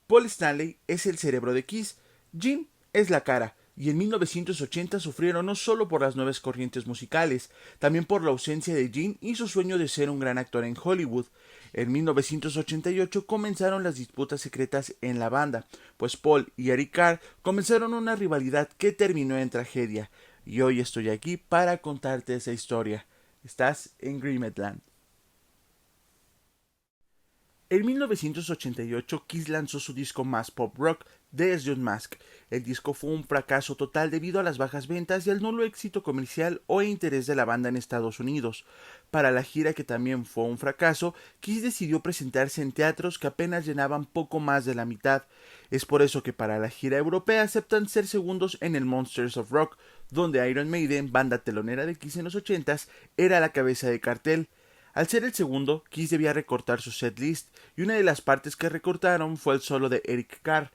Paul Stanley es el cerebro de Kiss, Jim es la cara, y en 1980 sufrieron no solo por las nuevas corrientes musicales, también por la ausencia de Gene y su sueño de ser un gran actor en Hollywood. En 1988 comenzaron las disputas secretas en la banda, pues Paul y Eric Carr comenzaron una rivalidad que terminó en tragedia, y hoy estoy aquí para contarte esa historia. Estás en Grimetland. En 1988, Kiss lanzó su disco más pop rock, There's Your Mask. El disco fue un fracaso total debido a las bajas ventas y al nulo éxito comercial o interés de la banda en Estados Unidos. Para la gira, que también fue un fracaso, Kiss decidió presentarse en teatros que apenas llenaban poco más de la mitad. Es por eso que para la gira europea aceptan ser segundos en el Monsters of Rock, donde Iron Maiden, banda telonera de Kiss en los 80s, era la cabeza de cartel. Al ser el segundo, Kiss debía recortar su setlist, y una de las partes que recortaron fue el solo de Eric Carr.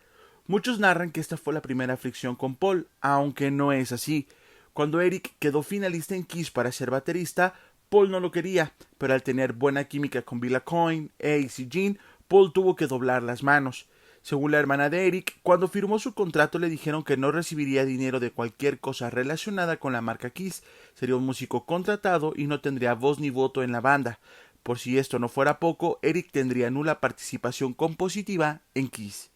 Muchos narran que esta fue la primera fricción con Paul, aunque no es así. Cuando Eric quedó finalista en Kiss para ser baterista, Paul no lo quería, pero al tener buena química con Bill Aucoin, Ace y Gene, Paul tuvo que doblar las manos. Según la hermana de Eric, cuando firmó su contrato le dijeron que no recibiría dinero de cualquier cosa relacionada con la marca Kiss, sería un músico contratado y no tendría voz ni voto en la banda. Por si esto no fuera poco, Eric tendría nula participación compositiva en Kiss.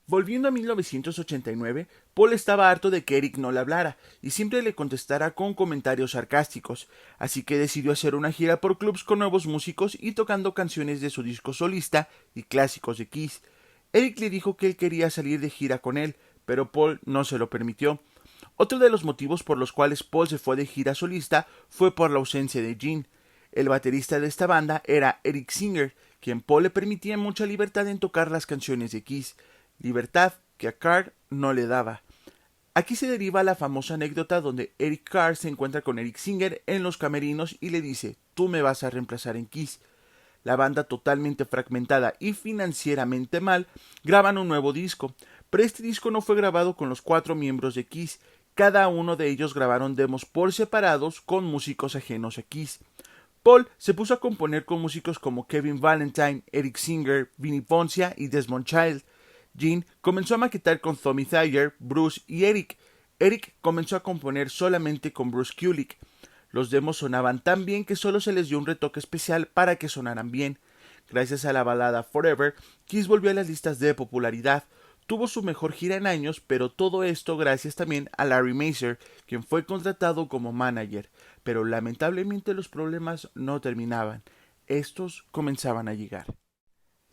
Volviendo a 1989, Paul estaba harto de que Eric no le hablara y siempre le contestara con comentarios sarcásticos, así que decidió hacer una gira por clubs con nuevos músicos y tocando canciones de su disco solista y clásicos de Kiss. Eric le dijo que él quería salir de gira con él, pero Paul no se lo permitió. Otro de los motivos por los cuales Paul se fue de gira solista fue por la ausencia de Gene. El baterista de esta banda era Eric Singer, quien Paul le permitía mucha libertad en tocar las canciones de Kiss, libertad que a Carr no le daba. Aquí se deriva la famosa anécdota donde Eric Carr se encuentra con Eric Singer en los camerinos y le dice: tú me vas a reemplazar en Kiss. La banda, totalmente fragmentada y financieramente mal, graban un nuevo disco, pero este disco no fue grabado con los 4 miembros de Kiss. Cada uno de ellos grabaron demos por separados con músicos ajenos a Kiss. Paul se puso a componer con músicos como Kevin Valentine, Eric Singer, Vinnie Poncia y Desmond Child. Gene comenzó a maquetar con Tommy Thayer, Bruce y Eric. Eric comenzó a componer solamente con Bruce Kulick. Los demos sonaban tan bien que solo se les dio un retoque especial para que sonaran bien. Gracias a la balada Forever, Kiss volvió a las listas de popularidad. Tuvo su mejor gira en años, pero todo esto gracias también a Larry Mazer, quien fue contratado como manager. Pero lamentablemente los problemas no terminaban. Estos comenzaban a llegar.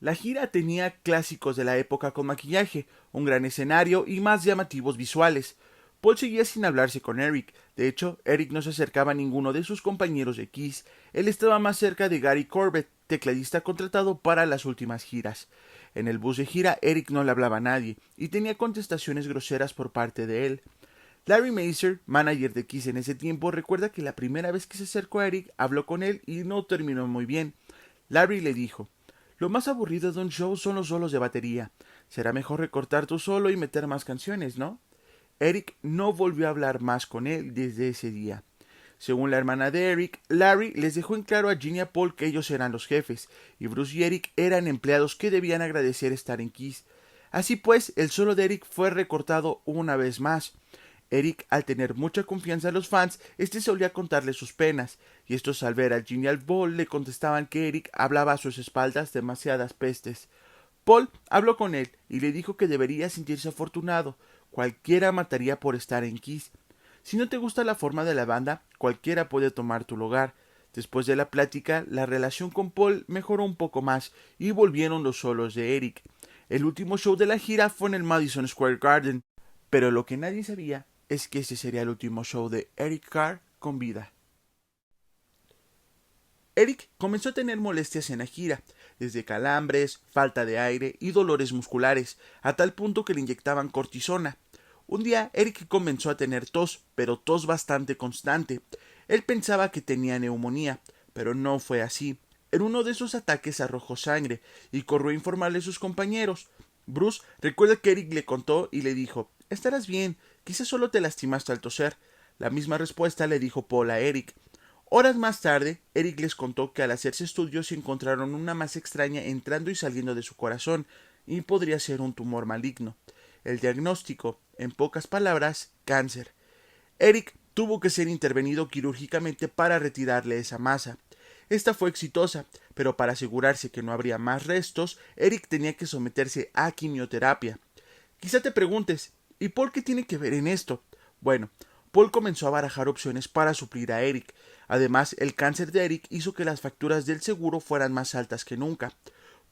La gira tenía clásicos de la época con maquillaje, un gran escenario y más llamativos visuales. Paul seguía sin hablarse con Eric. De hecho, Eric no se acercaba a ninguno de sus compañeros de Kiss. Él estaba más cerca de Gary Corbett, tecladista contratado para las últimas giras. En el bus de gira, Eric no le hablaba a nadie y tenía contestaciones groseras por parte de él. Larry Mazer, manager de Kiss en ese tiempo, recuerda que la primera vez que se acercó a Eric, habló con él y no terminó muy bien. Larry le dijo: lo más aburrido de un show son los solos de batería. Será mejor recortar tu solo y meter más canciones, ¿no? Eric no volvió a hablar más con él desde ese día. Según la hermana de Eric, Larry les dejó en claro a Gene y a Paul que ellos eran los jefes, y Bruce y Eric eran empleados que debían agradecer estar en Kiss. Así pues, el solo de Eric fue recortado una vez más. Eric, al tener mucha confianza en los fans, solía contarle sus penas, y estos al ver a Gene y al Paul le contestaban que Eric hablaba a sus espaldas demasiadas pestes. Paul habló con él y le dijo que debería sentirse afortunado. Cualquiera mataría por estar en Kiss. Si no te gusta la forma de la banda, cualquiera puede tomar tu lugar. Después de la plática, la relación con Paul mejoró un poco más y volvieron los solos de Eric. El último show de la gira fue en el Madison Square Garden, pero lo que nadie sabía es que ese sería el último show de Eric Carr con vida. Eric comenzó a tener molestias en la gira, desde calambres, falta de aire y dolores musculares, a tal punto que le inyectaban cortisona. Un día Eric comenzó a tener tos, pero tos bastante constante. Él pensaba que tenía neumonía, pero no fue así. En uno de esos ataques arrojó sangre y corrió a informarle a sus compañeros. Bruce recuerda que Eric le contó y le dijo: estarás bien, quizás solo te lastimaste al toser. La misma respuesta le dijo Paul a Eric. Horas más tarde, Eric les contó que al hacerse estudios encontraron una masa extraña entrando y saliendo de su corazón, y podría ser un tumor maligno. El diagnóstico, en pocas palabras, cáncer. Eric tuvo que ser intervenido quirúrgicamente para retirarle esa masa. Esta fue exitosa, pero para asegurarse que no habría más restos, Eric tenía que someterse a quimioterapia. Quizá te preguntes, ¿y Paul qué tiene que ver en esto? Bueno, Paul comenzó a barajar opciones para suplir a Eric. Además, el cáncer de Eric hizo que las facturas del seguro fueran más altas que nunca.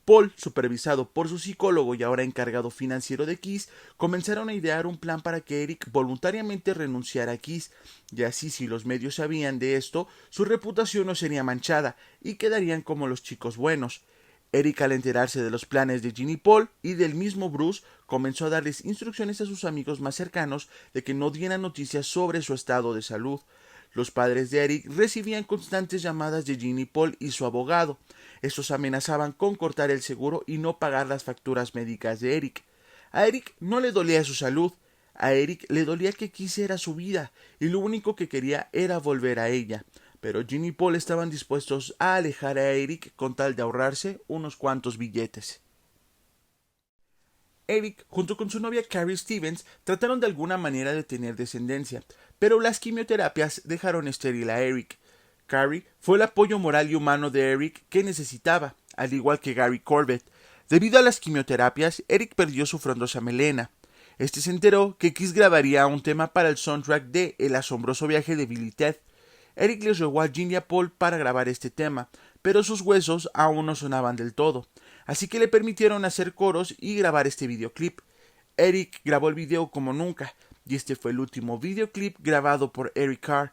Paul, supervisado por su psicólogo y ahora encargado financiero de Kiss, comenzaron a idear un plan para que Eric voluntariamente renunciara a Kiss, y así si los medios sabían de esto, su reputación no sería manchada, y quedarían como los chicos buenos. Eric, al enterarse de los planes de Gene y Paul y del mismo Bruce, comenzó a darles instrucciones a sus amigos más cercanos de que no dieran noticias sobre su estado de salud. Los padres de Eric recibían constantes llamadas de Gene y Paul y su abogado. Estos amenazaban con cortar el seguro y no pagar las facturas médicas de Eric. A Eric no le dolía su salud. A Eric le dolía que quisiera su vida, y lo único que quería era volver a ella. Pero Gene y Paul estaban dispuestos a alejar a Eric con tal de ahorrarse unos cuantos billetes. Eric, junto con su novia Carrie Stevens, trataron de alguna manera de tener descendencia, pero las quimioterapias dejaron estéril a Eric. Carrie fue el apoyo moral y humano de Eric que necesitaba, al igual que Gary Corbett. Debido a las quimioterapias, Eric perdió su frondosa melena. Este se enteró que Kiss grabaría un tema para el soundtrack de El asombroso viaje de Billy Ted. Eric les rogó a Gene y a Paul para grabar este tema, pero sus huesos aún no sonaban del todo, así que le permitieron hacer coros y grabar este videoclip. Eric grabó el video como nunca, y este fue el último videoclip grabado por Eric Carr.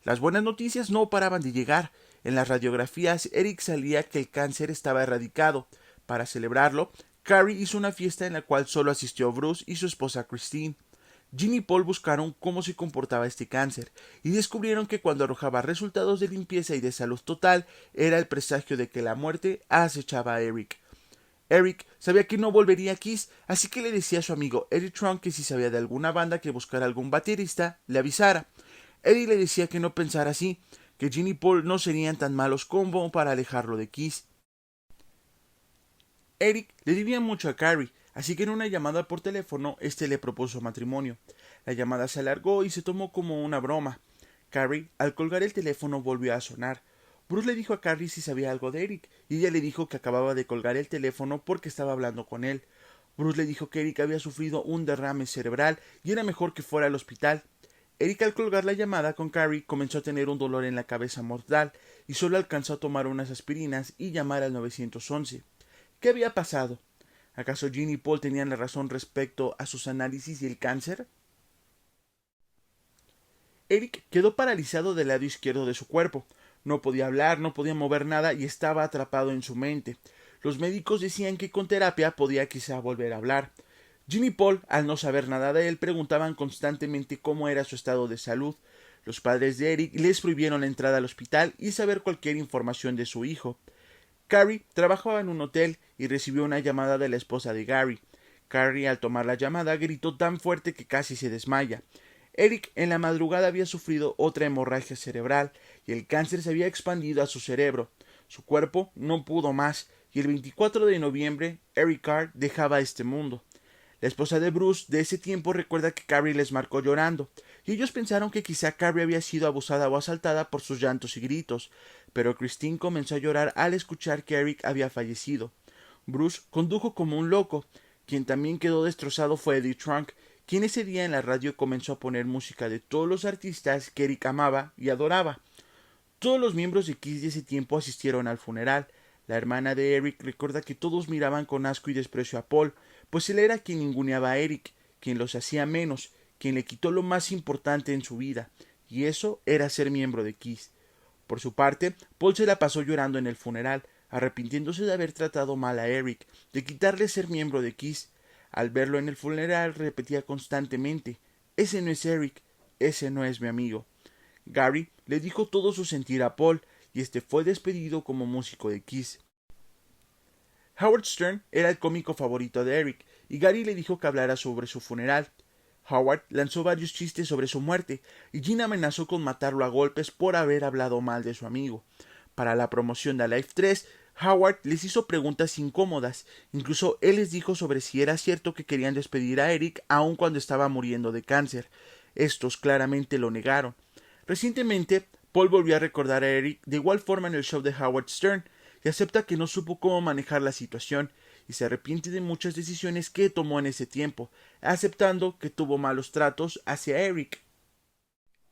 Las buenas noticias no paraban de llegar. En las radiografías, Eric salía que el cáncer estaba erradicado. Para celebrarlo, Carrie hizo una fiesta en la cual solo asistió Bruce y su esposa Christine. Gene y Paul buscaron cómo se comportaba este cáncer y descubrieron que cuando arrojaba resultados de limpieza y de salud total era el presagio de que la muerte acechaba a Eric. Eric sabía que no volvería a Kiss, así que le decía a su amigo Eddie Trunk que si sabía de alguna banda que buscara algún baterista, le avisara. Eddie le decía que no pensara así, que Gene y Paul no serían tan malos como para alejarlo de Kiss. Eric le debía mucho a Carrie, así que en una llamada por teléfono este le propuso matrimonio. La llamada se alargó y se tomó como una broma. Carrie, al colgar el teléfono, volvió a sonar. Bruce le dijo a Carrie si sabía algo de Eric, y ella le dijo que acababa de colgar el teléfono porque estaba hablando con él. Bruce le dijo que Eric había sufrido un derrame cerebral y era mejor que fuera al hospital. Eric, al colgar la llamada con Carrie, comenzó a tener un dolor en la cabeza mortal y solo alcanzó a tomar unas aspirinas y llamar al 911. ¿Qué había pasado? ¿Acaso Gene y Paul tenían la razón respecto a sus análisis y el cáncer? Eric quedó paralizado del lado izquierdo de su cuerpo. No podía hablar, no podía mover nada y estaba atrapado en su mente. Los médicos decían que con terapia podía quizá volver a hablar. Gene y Paul, al no saber nada de él, preguntaban constantemente cómo era su estado de salud. Los padres de Eric les prohibieron la entrada al hospital y saber cualquier información de su hijo. Carrie trabajaba en un hotel y recibió una llamada de la esposa de Gary. Carrie, al tomar la llamada, gritó tan fuerte que casi se desmaya. Eric en la madrugada había sufrido otra hemorragia cerebral y el cáncer se había expandido a su cerebro. Su cuerpo no pudo más y el 24 de noviembre Eric Carr dejaba este mundo. La esposa de Bruce de ese tiempo recuerda que Carrie les marcó llorando, y ellos pensaron que quizá Carrie había sido abusada o asaltada por sus llantos y gritos, pero Christine comenzó a llorar al escuchar que Eric había fallecido. Bruce condujo como un loco. Quien también quedó destrozado fue Eddie Trunk, quien ese día en la radio comenzó a poner música de todos los artistas que Eric amaba y adoraba. Todos los miembros de Kiss de ese tiempo asistieron al funeral. La hermana de Eric recuerda que todos miraban con asco y desprecio a Paul, pues él era quien ninguneaba a Eric, quien los hacía menos, quien le quitó lo más importante en su vida, y eso era ser miembro de Kiss. Por su parte, Paul se la pasó llorando en el funeral, arrepintiéndose de haber tratado mal a Eric, de quitarle ser miembro de Kiss. Al verlo en el funeral repetía constantemente: «Ese no es Eric, ese no es mi amigo». Gary le dijo todo su sentir a Paul, y este fue despedido como músico de Kiss. Howard Stern era el cómico favorito de Eric, y Gary le dijo que hablara sobre su funeral. Howard lanzó varios chistes sobre su muerte, y Gene amenazó con matarlo a golpes por haber hablado mal de su amigo. Para la promoción de Alive 3, Howard les hizo preguntas incómodas, incluso él les dijo sobre si era cierto que querían despedir a Eric aun cuando estaba muriendo de cáncer. Estos claramente lo negaron. Recientemente, Paul volvió a recordar a Eric de igual forma en el show de Howard Stern, y acepta que no supo cómo manejar la situación, y se arrepiente de muchas decisiones que tomó en ese tiempo, aceptando que tuvo malos tratos hacia Eric.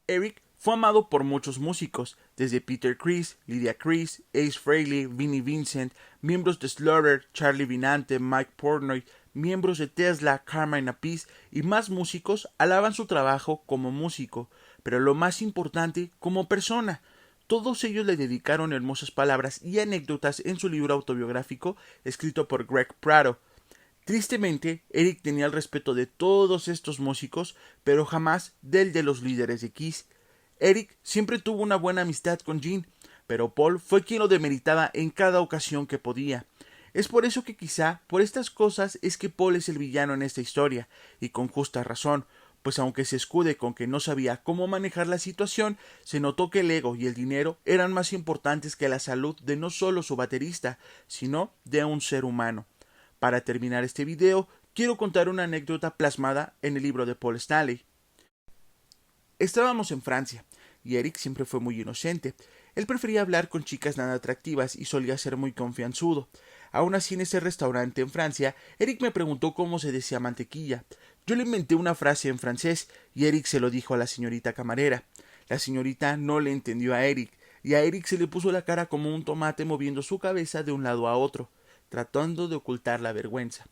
Eric fue amado por muchos músicos, desde Peter Criss, Lydia Criss, Ace Frehley, Vinnie Vincent, miembros de Slaughter, Charlie Vinante, Mike Portnoy, miembros de Tesla, Carmine Appice y más músicos alaban su trabajo como músico, pero lo más importante, como persona. Todos ellos le dedicaron hermosas palabras y anécdotas en su libro autobiográfico escrito por Greg Prato. Tristemente, Eric tenía el respeto de todos estos músicos, pero jamás del de los líderes de Kiss. Eric siempre tuvo una buena amistad con Gene, pero Paul fue quien lo demeritaba en cada ocasión que podía. Es por eso que quizá por estas cosas es que Paul es el villano en esta historia, y con justa razón, pues aunque se escude con que no sabía cómo manejar la situación, se notó que el ego y el dinero eran más importantes que la salud de no solo su baterista, sino de un ser humano. Para terminar este video, quiero contar una anécdota plasmada en el libro de Paul Stanley. Estábamos en Francia, y Eric siempre fue muy inocente. Él prefería hablar con chicas nada atractivas y solía ser muy confianzudo. Aún así, en ese restaurante en Francia, Eric me preguntó cómo se decía mantequilla. Yo le inventé una frase en francés y Eric se lo dijo a la señorita camarera. La señorita no le entendió a Eric, y a Eric se le puso la cara como un tomate moviendo su cabeza de un lado a otro, tratando de ocultar la vergüenza.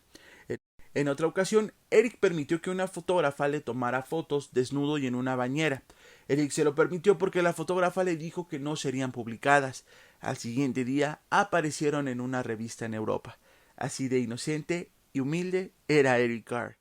En otra ocasión, Eric permitió que una fotógrafa le tomara fotos desnudo y en una bañera. Eric se lo permitió porque la fotógrafa le dijo que no serían publicadas. Al siguiente día aparecieron en una revista en Europa. Así de inocente y humilde era Eric Carr.